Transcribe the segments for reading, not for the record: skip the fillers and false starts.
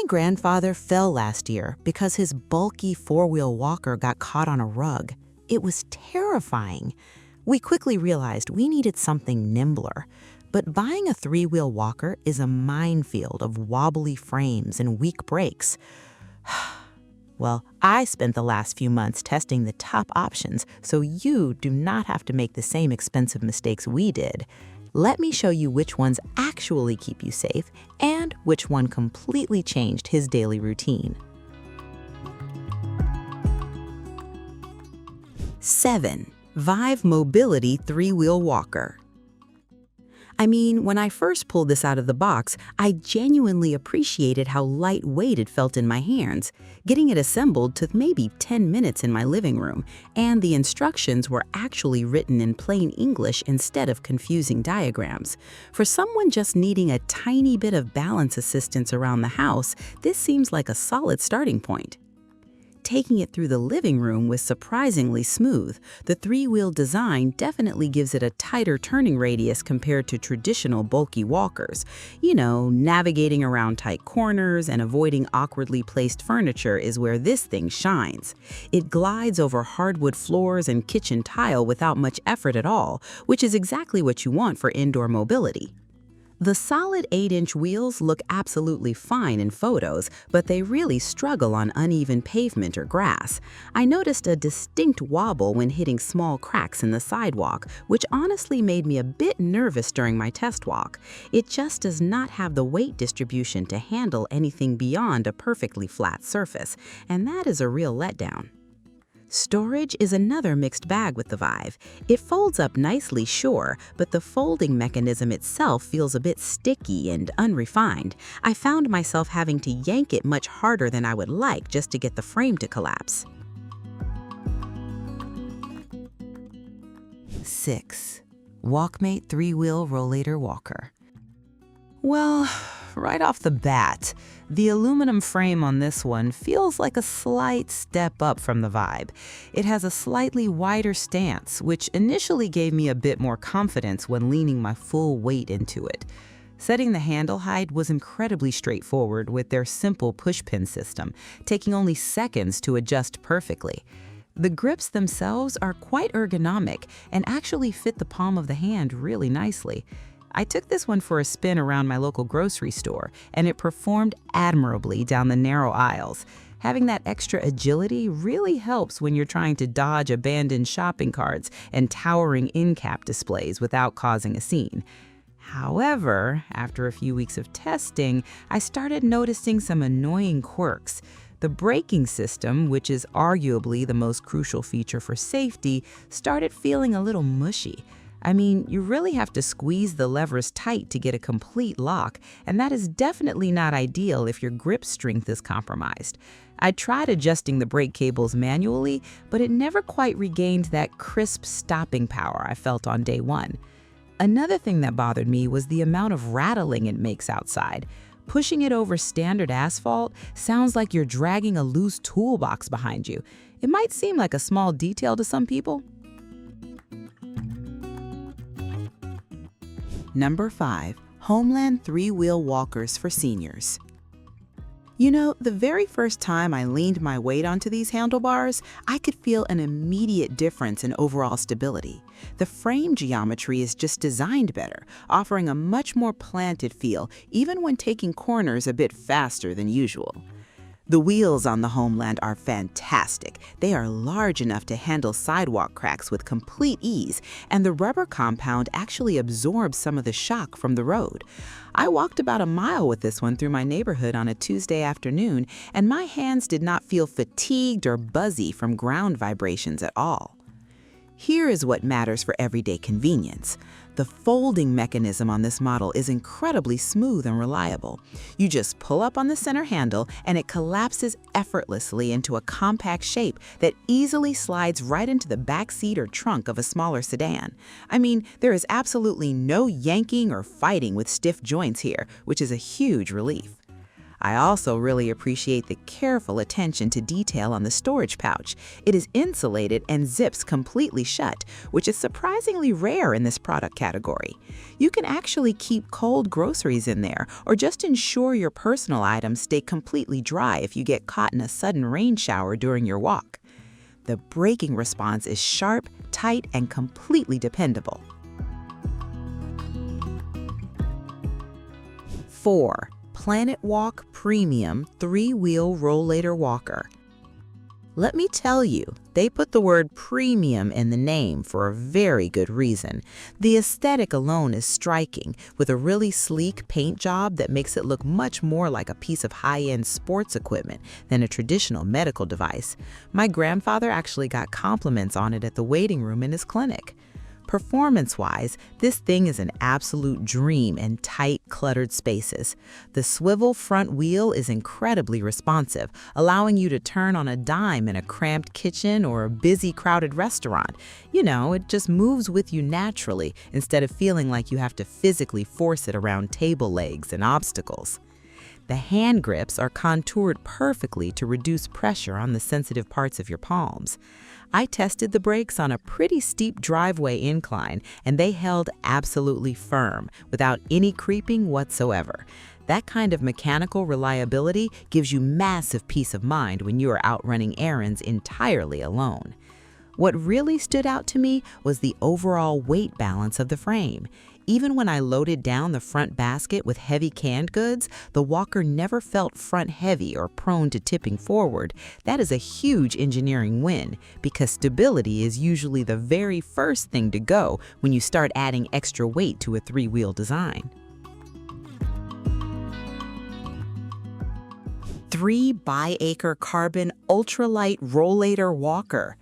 My grandfather fell last year because his bulky four-wheel walker got caught on a rug. It was terrifying. We quickly realized we needed something nimbler. But buying a three-wheel walker is a minefield of wobbly frames and weak brakes. Well, I spent the last few months testing the top options so you do not have to make the same expensive mistakes we did. Let me show you which ones actually keep you safe and which one completely changed his daily routine. 7. Vive Mobility 3-Wheel Walker. I mean, when I first pulled this out of the box, I genuinely appreciated how lightweight it felt in my hands. Getting it assembled took maybe 10 minutes in my living room, and the instructions were actually written in plain English instead of confusing diagrams. For someone just needing a tiny bit of balance assistance around the house, this seems like a solid starting point. Taking it through the living room was surprisingly smooth. The three-wheel design definitely gives it a tighter turning radius compared to traditional bulky walkers. You know, navigating around tight corners and avoiding awkwardly placed furniture is where this thing shines. It glides over hardwood floors and kitchen tile without much effort at all, which is exactly what you want for indoor mobility. The solid 8-inch wheels look absolutely fine in photos, but they really struggle on uneven pavement or grass. I noticed a distinct wobble when hitting small cracks in the sidewalk, which honestly made me a bit nervous during my test walk. It just does not have the weight distribution to handle anything beyond a perfectly flat surface, and that is a real letdown. Storage is another mixed bag with the Vive. It folds up nicely, sure, but the folding mechanism itself feels a bit sticky and unrefined. I found myself having to yank it much harder than I would like just to get the frame to collapse. 6. Walkmate 3-Wheel Rollator Walker. Well, right off the bat, the aluminum frame on this one feels like a slight step up from the Vive. It has a slightly wider stance, which initially gave me a bit more confidence when leaning my full weight into it. Setting the handle height was incredibly straightforward with their simple push-pin system, taking only seconds to adjust perfectly. The grips themselves are quite ergonomic and actually fit the palm of the hand really nicely. I took this one for a spin around my local grocery store, and it performed admirably down the narrow aisles. Having that extra agility really helps when you're trying to dodge abandoned shopping carts and towering end-cap displays without causing a scene. However, after a few weeks of testing, I started noticing some annoying quirks. The braking system, which is arguably the most crucial feature for safety, started feeling a little mushy. I mean, you really have to squeeze the levers tight to get a complete lock, and that is definitely not ideal if your grip strength is compromised. I tried adjusting the brake cables manually, but it never quite regained that crisp stopping power I felt on day one. Another thing that bothered me was the amount of rattling it makes outside. Pushing it over standard asphalt sounds like you're dragging a loose toolbox behind you. It might seem like a small detail to some people. Number 5. Homland 3-Wheel Walkers for Seniors. You know, the very first time I leaned my weight onto these handlebars, I could feel an immediate difference in overall stability. The frame geometry is just designed better, offering a much more planted feel, even when taking corners a bit faster than usual. The wheels on the Homland are fantastic. They are large enough to handle sidewalk cracks with complete ease, and the rubber compound actually absorbs some of the shock from the road. I walked about a mile with this one through my neighborhood on a Tuesday afternoon, and my hands did not feel fatigued or buzzy from ground vibrations at all. Here is what matters for everyday convenience. The folding mechanism on this model is incredibly smooth and reliable. You just pull up on the center handle and it collapses effortlessly into a compact shape that easily slides right into the back seat or trunk of a smaller sedan. I mean, there is absolutely no yanking or fighting with stiff joints here, which is a huge relief. I also really appreciate the careful attention to detail on the storage pouch. It is insulated and zips completely shut, which is surprisingly rare in this product category. You can actually keep cold groceries in there, or just ensure your personal items stay completely dry if you get caught in a sudden rain shower during your walk. The braking response is sharp, tight, and completely dependable. 4. Planetwalk Premium 3-Wheel Rollator Walker. Let me tell you, they put the word premium in the name for a very good reason. The aesthetic alone is striking, with a really sleek paint job that makes it look much more like a piece of high-end sports equipment than a traditional medical device. My grandfather actually got compliments on it at the waiting room in his clinic. Performance-wise, this thing is an absolute dream in tight, cluttered spaces. The swivel front wheel is incredibly responsive, allowing you to turn on a dime in a cramped kitchen or a busy, crowded restaurant. You know, it just moves with you naturally instead of feeling like you have to physically force it around table legs and obstacles. The hand grips are contoured perfectly to reduce pressure on the sensitive parts of your palms. I tested the brakes on a pretty steep driveway incline, and they held absolutely firm, without any creeping whatsoever. That kind of mechanical reliability gives you massive peace of mind when you are out running errands entirely alone. What really stood out to me was the overall weight balance of the frame. Even when I loaded down the front basket with heavy canned goods, the walker never felt front heavy or prone to tipping forward. That is a huge engineering win, because stability is usually the very first thing to go when you start adding extra weight to a 3-wheel design. 3 byACRE Carbon Ultralight Rollator Walker.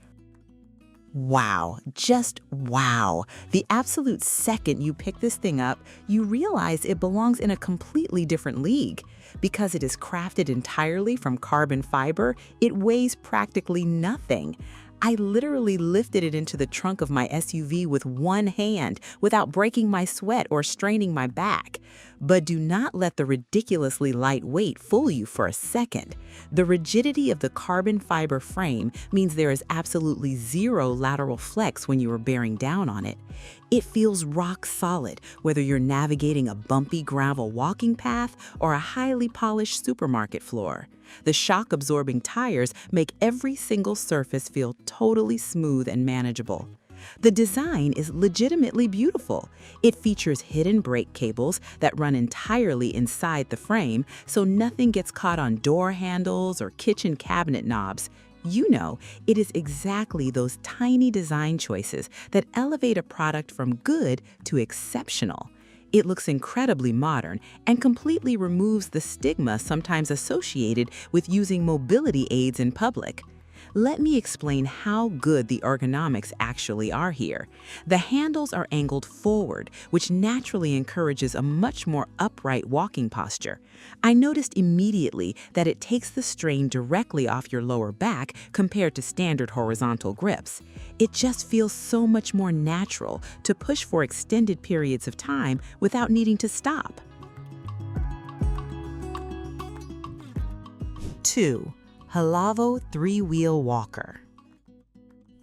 Wow, just wow. The absolute second you pick this thing up, you realize it belongs in a completely different league. Because it is crafted entirely from carbon fiber, it weighs practically nothing. I literally lifted it into the trunk of my SUV with one hand without breaking my sweat or straining my back. But do not let the ridiculously light weight fool you for a second. The rigidity of the carbon fiber frame means there is absolutely zero lateral flex when you are bearing down on it. It feels rock solid, whether you're navigating a bumpy gravel walking path or a highly polished supermarket floor. The shock-absorbing tires make every single surface feel totally smooth and manageable. The design is legitimately beautiful. It features hidden brake cables that run entirely inside the frame, so nothing gets caught on door handles or kitchen cabinet knobs. You know, it is exactly those tiny design choices that elevate a product from good to exceptional. It looks incredibly modern and completely removes the stigma sometimes associated with using mobility aids in public. Let me explain how good the ergonomics actually are here. The handles are angled forward, which naturally encourages a much more upright walking posture. I noticed immediately that it takes the strain directly off your lower back compared to standard horizontal grips. It just feels so much more natural to push for extended periods of time without needing to stop. 2. Helavo 3-Wheel Walker.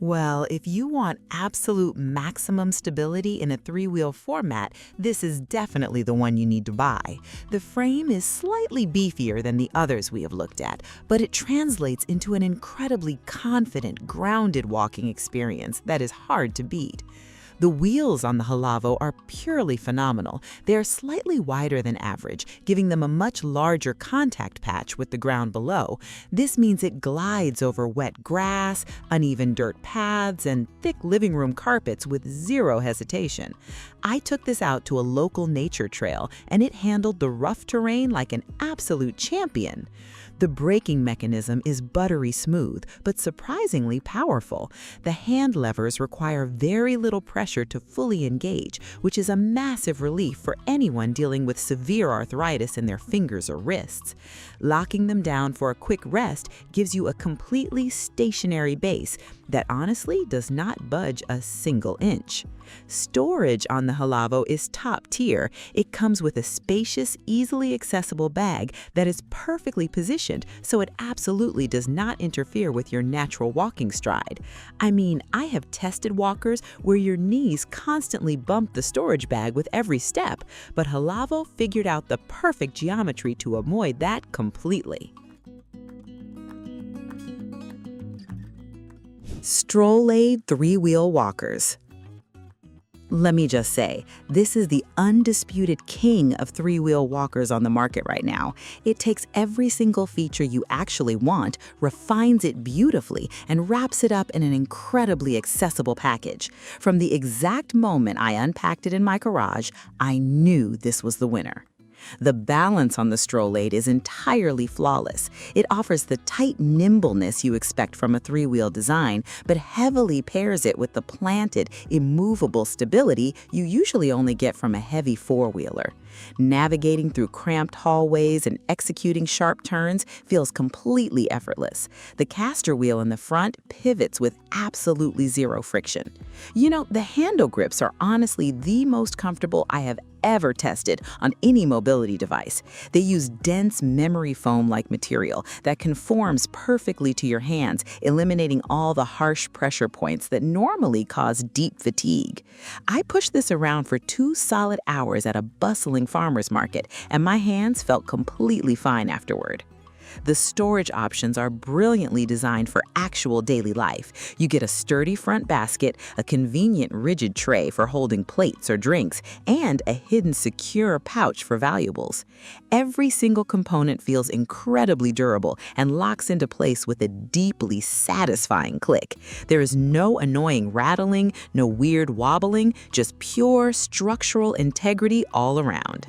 Well, if you want absolute maximum stability in a 3-wheel format, this is definitely the one you need to buy. The frame is slightly beefier than the others we have looked at, but it translates into an incredibly confident, grounded walking experience that is hard to beat. The wheels on the Helavo are purely phenomenal. They are slightly wider than average, giving them a much larger contact patch with the ground below. This means it glides over wet grass, uneven dirt paths, and thick living room carpets with zero hesitation. I took this out to a local nature trail, and it handled the rough terrain like an absolute champion. The braking mechanism is buttery smooth, but surprisingly powerful. The hand levers require very little pressure to fully engage, which is a massive relief for anyone dealing with severe arthritis in their fingers or wrists. Locking them down for a quick rest gives you a completely stationary base that honestly does not budge a single inch. Storage on the Helavo is top tier. It comes with a spacious, easily accessible bag that is perfectly positioned, so it absolutely does not interfere with your natural walking stride. I mean, I have tested walkers where your knees constantly bump the storage bag with every step, but Helavo figured out the perfect geometry to avoid that completely. StrollAid 3-wheel walkers. Let me just say, this is the undisputed king of 3-wheel walkers on the market right now. It takes every single feature you actually want, refines it beautifully, and wraps it up in an incredibly accessible package. From the exact moment I unpacked it in my garage, I knew this was the winner. The balance on the StrollAid is entirely flawless. It offers the tight nimbleness you expect from a 3-wheel design, but heavily pairs it with the planted, immovable stability you usually only get from a heavy 4-wheeler. Navigating through cramped hallways and executing sharp turns feels completely effortless. The caster wheel in the front pivots with absolutely zero friction. You know, the handle grips are honestly the most comfortable I have ever tested on any mobility device. They use dense memory foam-like material that conforms perfectly to your hands, eliminating all the harsh pressure points that normally cause deep fatigue. I pushed this around for 2 solid hours at a bustling farmer's market, and my hands felt completely fine afterward. The storage options are brilliantly designed for actual daily life. You get a sturdy front basket, a convenient rigid tray for holding plates or drinks, and a hidden secure pouch for valuables. Every single component feels incredibly durable and locks into place with a deeply satisfying click. There is no annoying rattling, no weird wobbling, just pure structural integrity all around.